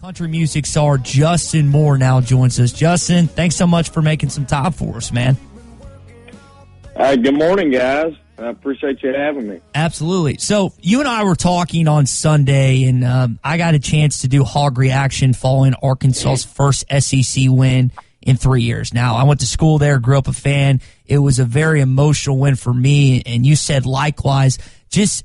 Country music star Justin Moore now joins us. Justin, thanks so much for making some time for us, man. Good morning, guys. I appreciate you having me. Absolutely. So you and I were talking on Sunday, and I got a chance to do Hog Reaction following Arkansas's first SEC win in 3 years. Now, I went to school there, grew up a fan. It was a very emotional win for me, and you said likewise.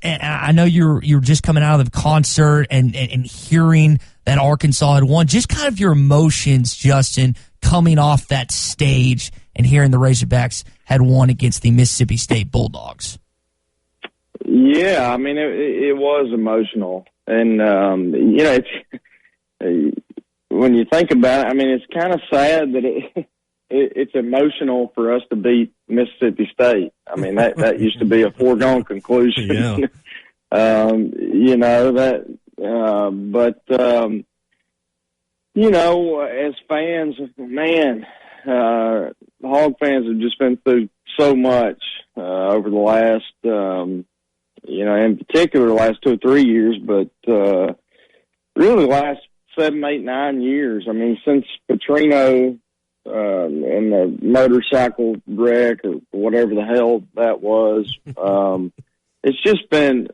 I know you're just coming out of the concert and hearing that Arkansas had won. Just kind of your emotions, Justin, coming off that stage and hearing the Razorbacks had won against the Mississippi State Bulldogs. Yeah, I mean, it was emotional. And, when you think about it, I mean, it's kind of sad that it's emotional for us to beat Mississippi State. I mean, that used to be a foregone conclusion. Yeah. As fans, man, Hog fans have just been through so much over the last, in particular the last 2 or 3 years, but really the last 7, 8, 9 years. I mean, since Petrino and the motorcycle wreck or whatever the hell that was, it's just been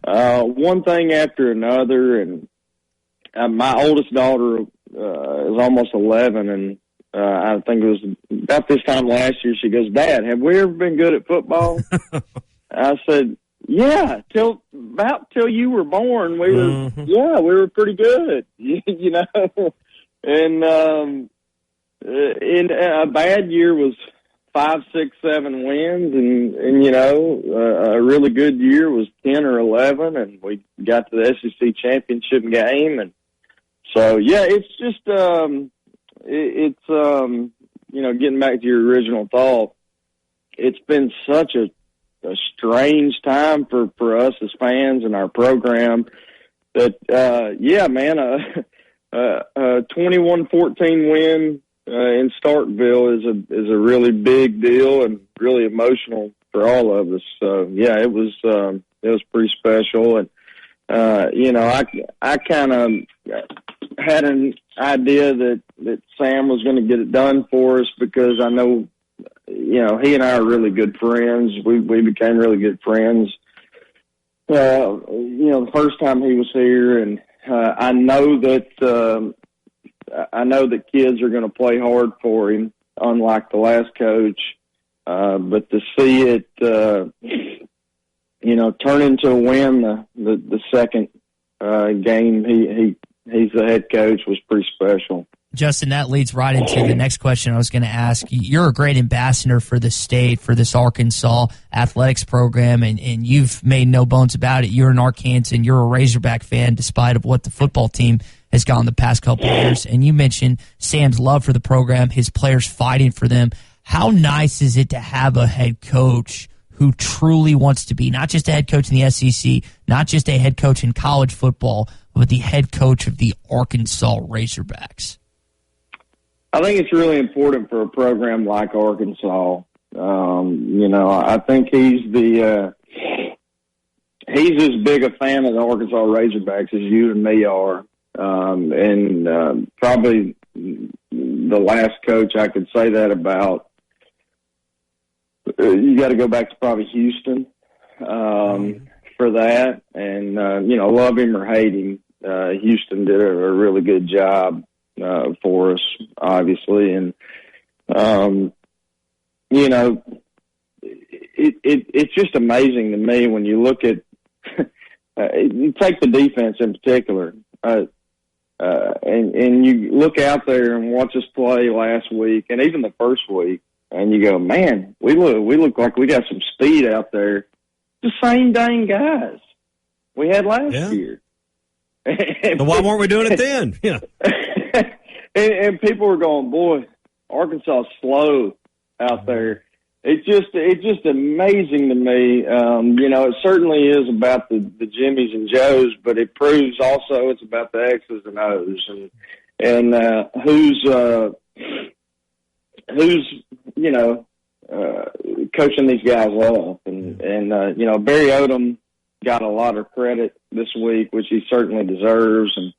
one thing after another. And my oldest daughter is almost 11, and I think it was about this time last year, she goes, "Dad, have we ever been good at football?" I said, "Yeah, till you were born, we were pretty good." And in a bad year was 5, 6, 7 wins, and a really good year was 10 or 11, and we got to the SEC championship game. And so, yeah, it's just getting back to your original thought, it's been such a strange time for us as fans and our program that, 21-14 win in Starkville is a really big deal and really emotional for all of us. So yeah, it was pretty special. And I kind of had an idea that Sam was going to get it done for us, because I know, he and I are really good friends. We became really good friends. The first time he was here, and I know that kids are going to play hard for him, unlike the last coach. But to see it, turn into a win the second game he's the head coach was pretty special. Justin, that leads right into the next question I was going to ask. You're a great ambassador for the state, for this Arkansas athletics program, and you've made no bones about it. You're an Arkansan, you're a Razorback fan, despite of what the football team has gone the past couple of years. And you mentioned Sam's love for the program, his players fighting for them. How nice is it to have a head coach who truly wants to be not just a head coach in the SEC, not just a head coach in college football, but the head coach of the Arkansas Razorbacks? I think it's really important for a program like Arkansas. I think he's as big a fan of the Arkansas Razorbacks as you and me are. Probably the last coach I could say that about. You got to go back to probably Houston for that. And, love him or hate him, Houston did a really good job for us, obviously. And, it's just amazing to me when you look at you take the defense in particular, and you look out there and watch us play last week and even the first week, and you go, man, we look like we got some speed out there. The same dang guys we had last year. So why weren't we doing it then? Yeah. And people were going, boy, Arkansas is slow out there. It's just amazing to me. It certainly is about the Jimmies and Joes, but it proves also it's about the X's and O's and who's coaching these guys up. And Barry Odom got a lot of credit this week, which he certainly deserves. And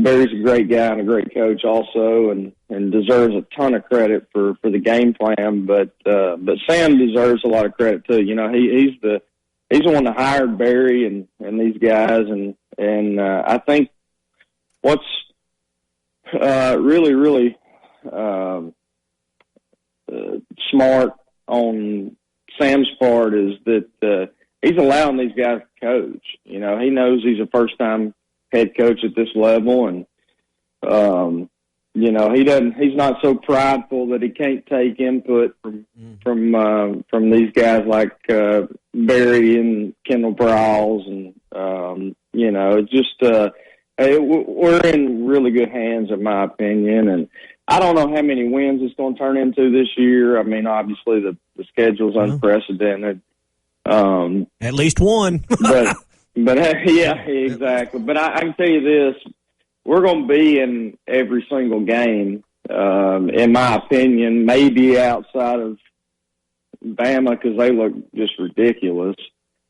Barry's a great guy and a great coach also, and deserves a ton of credit for the game plan. But Sam deserves a lot of credit too. You know, he's the one that hired Barry and these guys, and I think what's really smart on Sam's part is that he's allowing these guys to coach. You know, he knows he's a first-time head coach at this level, and you know, he's not so prideful that he can't take input from these guys like Barry and Kendall Prowse, and you know, it's just we're in really good hands, in my opinion. And I don't know how many wins it's going to turn into this year. I mean, obviously the schedule's unprecedented. At least one. but yeah, exactly. But I can tell you this: we're going to be in every single game, in my opinion. Maybe outside of Bama, because they look just ridiculous.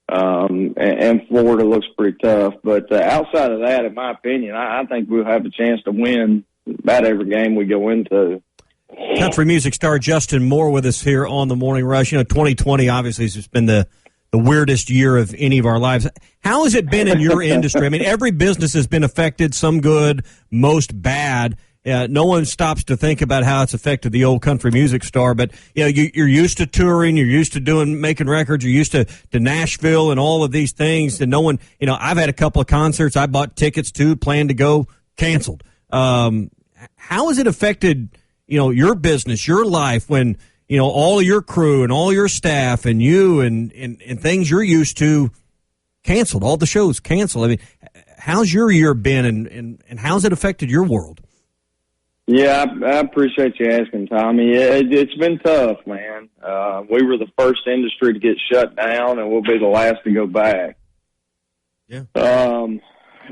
And Florida looks pretty tough. But outside of that, in my opinion, I think we'll have a chance to win about every game we go into. Country music star Justin Moore with us here on the Morning Rush. You know, 2020 obviously has just been the weirdest year of any of our lives. How has it been in your industry? I mean, every business has been affected, some good, most bad. No one stops to think about how it's affected the old country music star, but you know, you're used to touring, you're used to making records, you're used to Nashville and all of these things, and no one, you know, I've had a couple of concerts I bought tickets to, planned to go, canceled. How has it affected, you know, your business, your life, when, you know, all of your crew and all your staff and you and things you're used to canceled, all the shows canceled? I mean, how's your year been, and how's it affected your world? Yeah, I appreciate you asking, Tommy. It's been tough, man. We were the first industry to get shut down, and we'll be the last to go back. Yeah.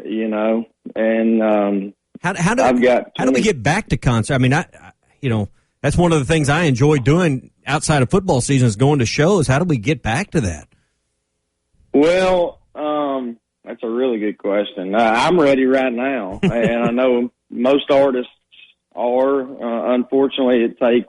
You know, and how do we get back to concert? I mean, you know, that's one of the things I enjoy doing outside of football season is going to shows. How do we get back to that? Well, that's a really good question. I'm ready right now, and I know most artists are. Unfortunately, it takes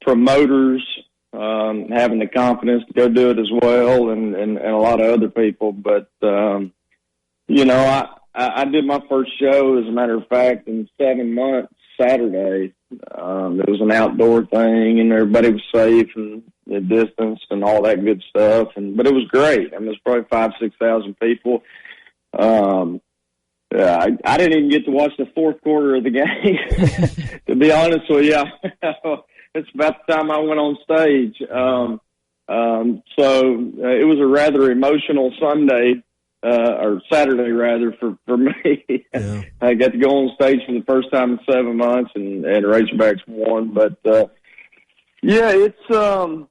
promoters having the confidence to go do it as well, and a lot of other people. But you know, I did my first show, as a matter of fact, in 7 months Saturday. It was an outdoor thing, and everybody was safe and the distance and all that good stuff. But it was great. I mean, it was probably 5,000-6,000 people. I didn't even get to watch the fourth quarter of the game, to be honest with you. It's about the time I went on stage. So it was a rather emotional Sunday, or Saturday rather, for me. Yeah. I got to go on stage for the first time in 7 months, and Razorbacks won. But yeah, it's going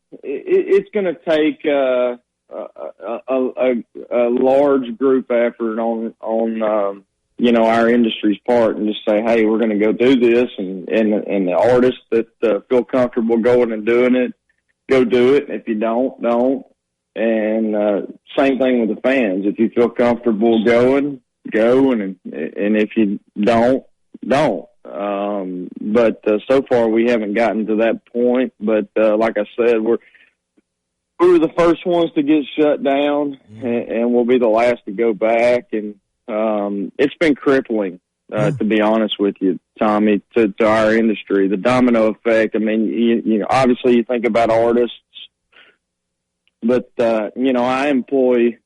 to take a large group effort on you know, our industry's part, and just say, hey, we're going to go do this, and the artists that feel comfortable going and doing it, go do it. If you don't. And same thing with the fans. If you feel comfortable going, go, and if you don't. But so far we haven't gotten to that point. But like I said, we were the first ones to get shut down, and we'll be the last to go back. And it's been crippling, to be honest with you, Tommy, to our industry. The domino effect. I mean, you know, obviously you think about artists, but you know, I employ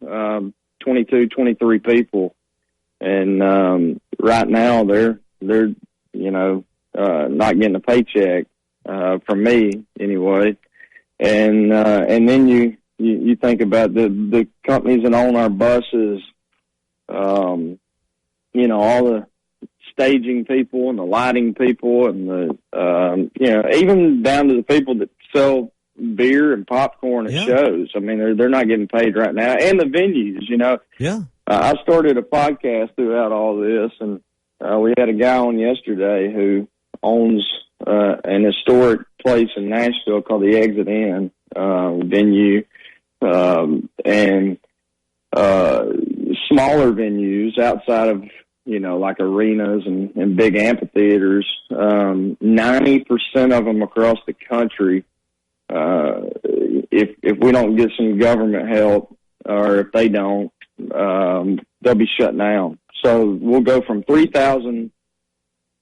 22, 23 people, and right now they're you know, not getting a paycheck from me anyway. And then you think about the companies that own our buses, you know, all the staging people and the lighting people and the, you know, even down to the people that sell beer and popcorn at shows. I mean, they're not getting paid right now. And the venues, you know. Yeah. I started a podcast throughout all this, and we had a guy on yesterday who owns an historic place in Nashville called the Exit Inn venue. and smaller venues outside of, like arenas and big amphitheaters. 90% of them across the country, if we don't get some government help, or if they don't, they'll be shut down. So we'll go from 3,000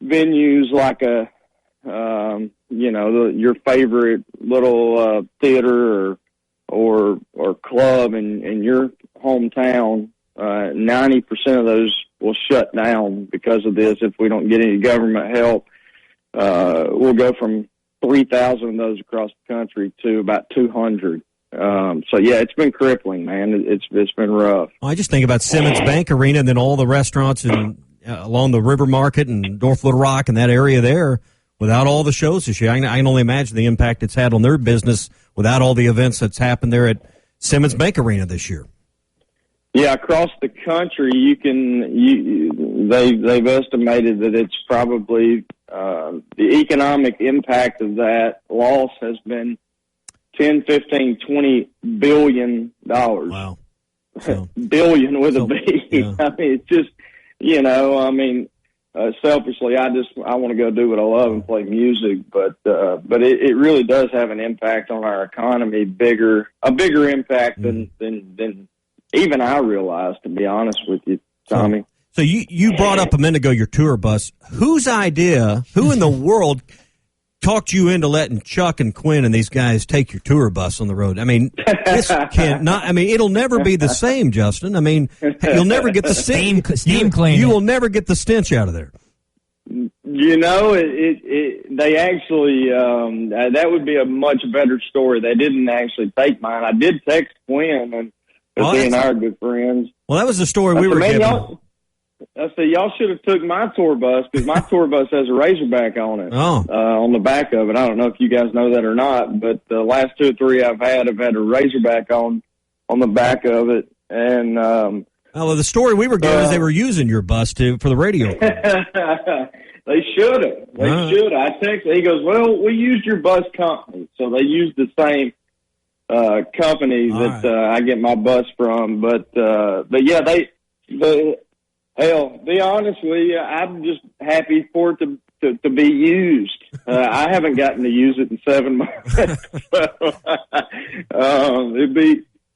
venues like your favorite little theater or club in your hometown. 90% of those will shut down because of this. If we don't get any government help, we'll go from 3,000 of those across the country to about 200. So yeah, it's been crippling, man. It's been rough. I just think about Simmons Bank Arena and then all the restaurants along the River Market and North Little Rock and that area there. Without all the shows this year, I can only imagine the impact it's had on their business without all the events that's happened there at Simmons Bank Arena this year. Yeah, across the country, they've estimated that it's probably the economic impact of that loss has been $10, $15, $20 billion. Wow. So, billion with a B. Yeah. I mean, it's just, selfishly, I want to go do what I love and play music, but it really does have an impact on our economy, a bigger impact than even I realized, to be honest with you, Tommy. So you brought up a minute ago your tour bus. Who in the world talked you into letting Chuck and Quinn and these guys take your tour bus on the road? I mean, it'll never be the same, Justin. I mean, you'll never get the steam clean. You will never get the stench out of there. They actually, that would be a much better story. They didn't actually take mine. I did text Quinn, and he and I are good friends. Well, that was the story we were getting. I said, y'all should have took my tour bus, because my tour bus has a Razorback on it, on the back of it. I don't know if you guys know that or not, but the last 2 or 3 I've had a Razorback on the back of it. And the story we were getting is they were using your bus for the radio. They should have. Should. I texted. He goes, well, we used your bus company. So they used the same company that I get my bus from. But yeah, hell, be honest with you, I'm just happy for it to be used. I haven't gotten to use it in 7 months.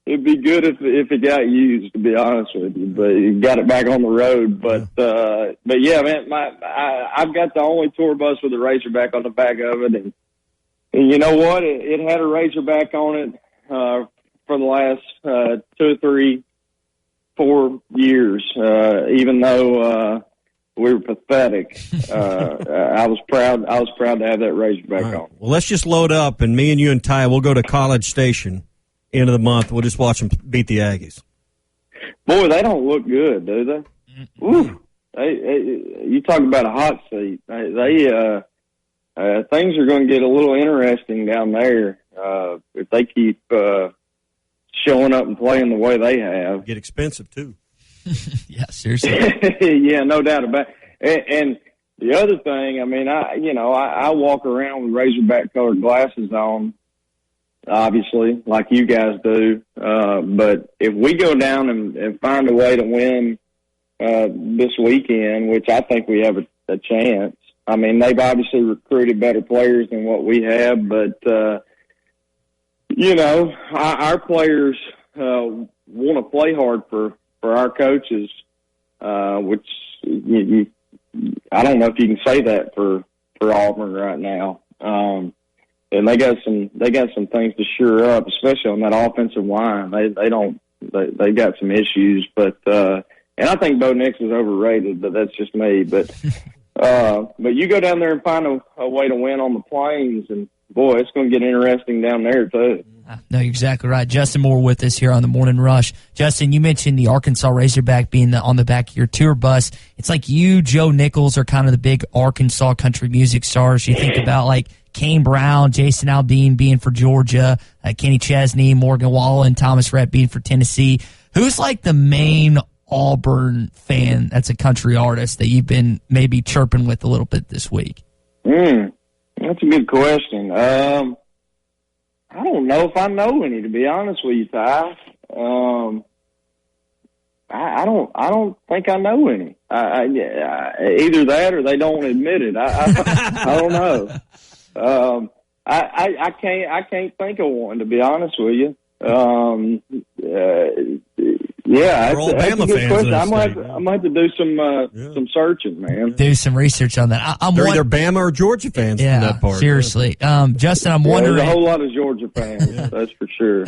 It'd be good if it got used, to be honest with you. But you got it back on the road. But yeah, man, I've got the only tour bus with a Razorback on the back of it, and you know what? It had a Razorback on it for the last 2 or 3, 4 years. Even though we were pathetic, I was proud. I was proud to have that Razorback on. Well, let's just load up, and me and you and Ty, we'll go to College Station end of the month. We'll just watch them beat the Aggies. Boy, they don't look good, do they? Ooh, you talk about a hot seat. Things are going to get a little interesting down there if they keep showing up and playing the way they have. Get expensive too. Yeah, seriously. Yeah, no doubt about it. And the other thing, I mean, I walk around with Razorback colored glasses on, obviously, like you guys do. But if we go down and find a way to win this weekend, which I think we have a chance. I mean, they've obviously recruited better players than what we have, but our players want to play hard for our coaches, which I don't know if you can say that for Auburn right now. And they got some things to shore up, especially on that offensive line. They got some issues, but and I think Bo Nix is overrated, but that's just me. But you go down there and find a way to win on the Plains, and boy, it's going to get interesting down there too. No, you're exactly right. Justin Moore with us here on the Morning Rush. Justin, you mentioned the Arkansas Razorback being on the back of your tour bus. It's like you, Joe Nichols, are kind of the big Arkansas country music stars. You think about like Kane Brown, Jason Aldean being for Georgia, Kenny Chesney, Morgan Wallen, Thomas Rhett being for Tennessee. Who's like the main Auburn fan that's a country artist that you've been maybe chirping with a little bit this week? That's a good question. I don't know if I know any, to be honest with you, Ty. I don't think I know any. Either that or they don't admit it. I don't know. I can't think of one, to be honest with you. Yeah, that's a good question. I might have to do some searching, man. Do some research on that. They're either Bama or Georgia fans in that part. Seriously. Justin, I'm wondering. There's a whole lot of Georgia fans, that's for sure.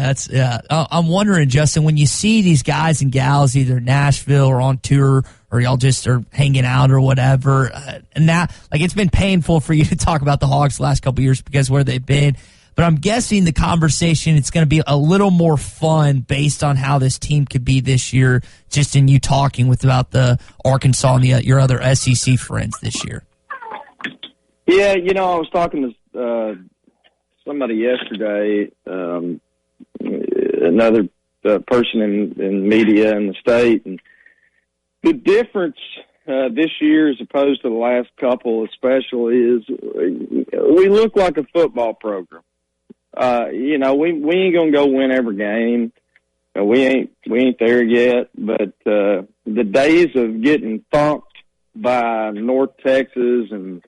I'm wondering, Justin, when you see these guys and gals either in Nashville or on tour, or y'all just are hanging out or whatever, and now, like, it's been painful for you to talk about the Hogs the last couple of years because where they've been. But I'm guessing the conversation, it's going to be a little more fun based on how this team could be this year, just in you talking about the Arkansas and your other SEC friends this year. Yeah, I was talking to somebody yesterday, another person in media in the state, and the difference this year as opposed to the last couple especially is we look like a football program. We ain't gonna go win every game. We ain't there yet. But the days of getting thumped by North Texas and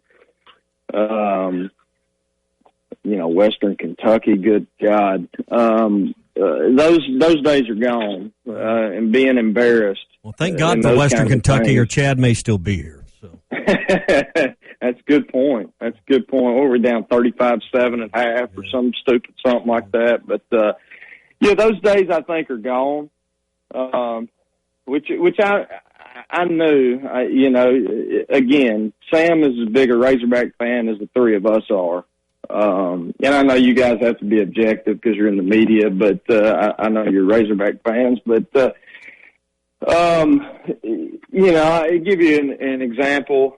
Western Kentucky, good God, those days are gone. And being embarrassed. Well, thank God for Western Kentucky, or Chad may still be here. So. That's a good point. What were we down 35-7.5 or some stupid something like that? But those days I think are gone. Which I knew. Again, Sam is as big a Razorback fan as the three of us are. And I know you guys have to be objective because you're in the media, but I know you're Razorback fans. But I give you an example.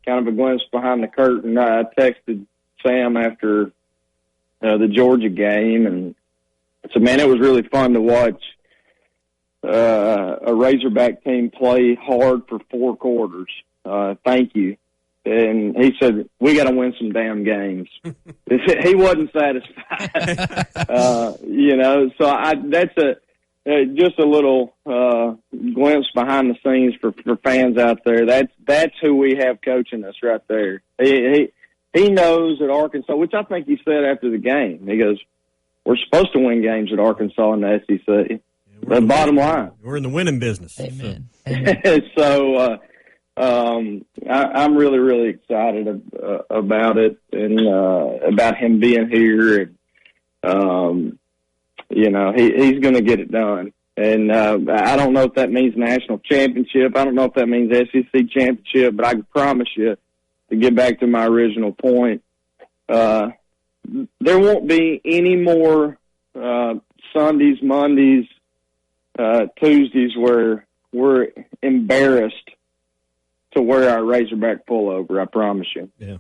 Kind of a glimpse behind the curtain. I texted Sam after the Georgia game and said, man, it was really fun to watch a Razorback team play hard for 4 quarters. Thank you. And he said, we got to win some damn games. He wasn't satisfied. So that's just a little glimpse behind the scenes for fans out there. That's who we have coaching us right there. He knows at Arkansas, which I think he said after the game. He goes, "We're supposed to win games at Arkansas in the SEC." The bottom line, we're in the winning business. Amen. So I'm really, really excited about it and about him being here. And, he's going to get it done. And I don't know if that means national championship. I don't know if that means SEC championship, but I can promise you, to get back to my original point, there won't be any more Sundays, Mondays, Tuesdays where we're embarrassed to wear our Razorback pullover. I promise you. Yeah.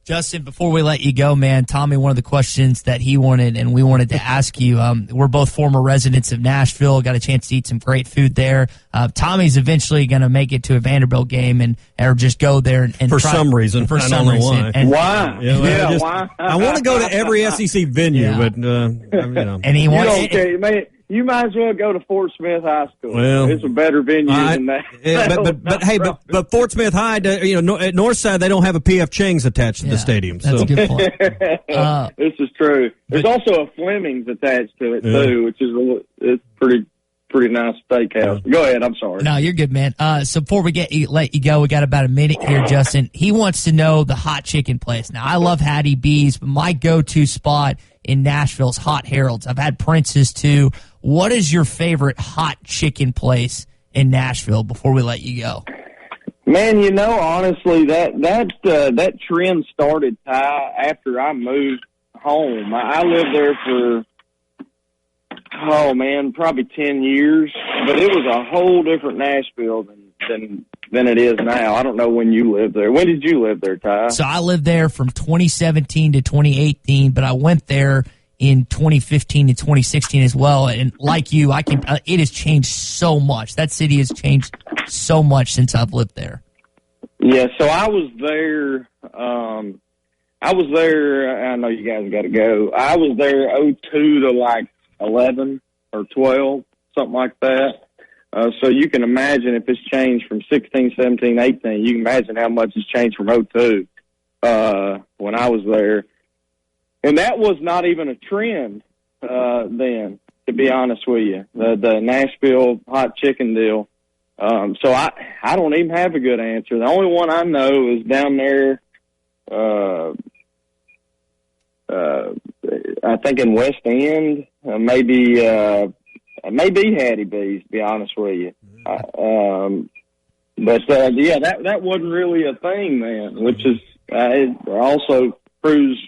Justin, before we let you go, man, Tommy, one of the questions that he wanted and we wanted to ask you, we're both former residents of Nashville, got a chance to eat some great food there. Tommy's eventually going to make it to a Vanderbilt game or just go there and for some reason. For some reason. And why? Why? I want to go to every SEC venue, but And he wants. You might as well go to Fort Smith High School. Well, it's a better venue than that. But Fort Smith High, at Northside, they don't have a P.F. Chang's attached to the stadium. That's a good point. This is true. There's also a Fleming's attached to it too, which is it's pretty nice steakhouse. Go ahead. I'm sorry. No, you're good, man. So before we let you go, we got about a minute here, Justin. He wants to know the hot chicken place. Now, I love Hattie B's, but my go-to spot in Nashville is Hot Harold's. I've had Prince's too. What is your favorite hot chicken place in Nashville before we let you go? Man, honestly, that trend started, Ty, after I moved home. I lived there for, probably 10 years, but it was a whole different Nashville than it is now. I don't know when you lived there. When did you live there, Ty? So I lived there from 2017 to 2018, but I went there in 2015 to 2016 as well. And like you, it has changed so much. That city has changed so much since I've lived there. Yeah, so I was there I was there. I know you guys got to go. I was there 02 to like 11 or 12, something like that. So you can imagine if it's changed from 16, 17, 18, you can imagine how much it's changed from 02 when I was there. And that was not even a trend then, to be honest with you, the Nashville hot chicken deal. So I don't even have a good answer. The only one I know is down there, I think in West End, maybe Hattie B's, to be honest with you. But that wasn't really a thing then, which is it also proves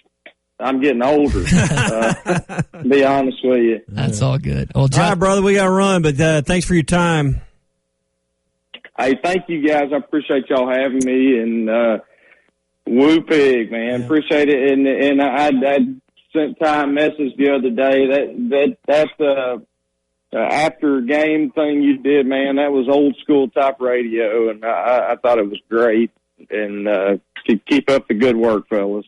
I'm getting older. To be honest with you. That's all good. Well, all right, brother, we got to run, but thanks for your time. Hey, thank you guys. I appreciate y'all having me, and woo pig, man, yeah. Appreciate it. And I sent Ty a message the other day that after game thing you did, man, that was old school type radio, and I thought it was great. And keep up the good work, fellas.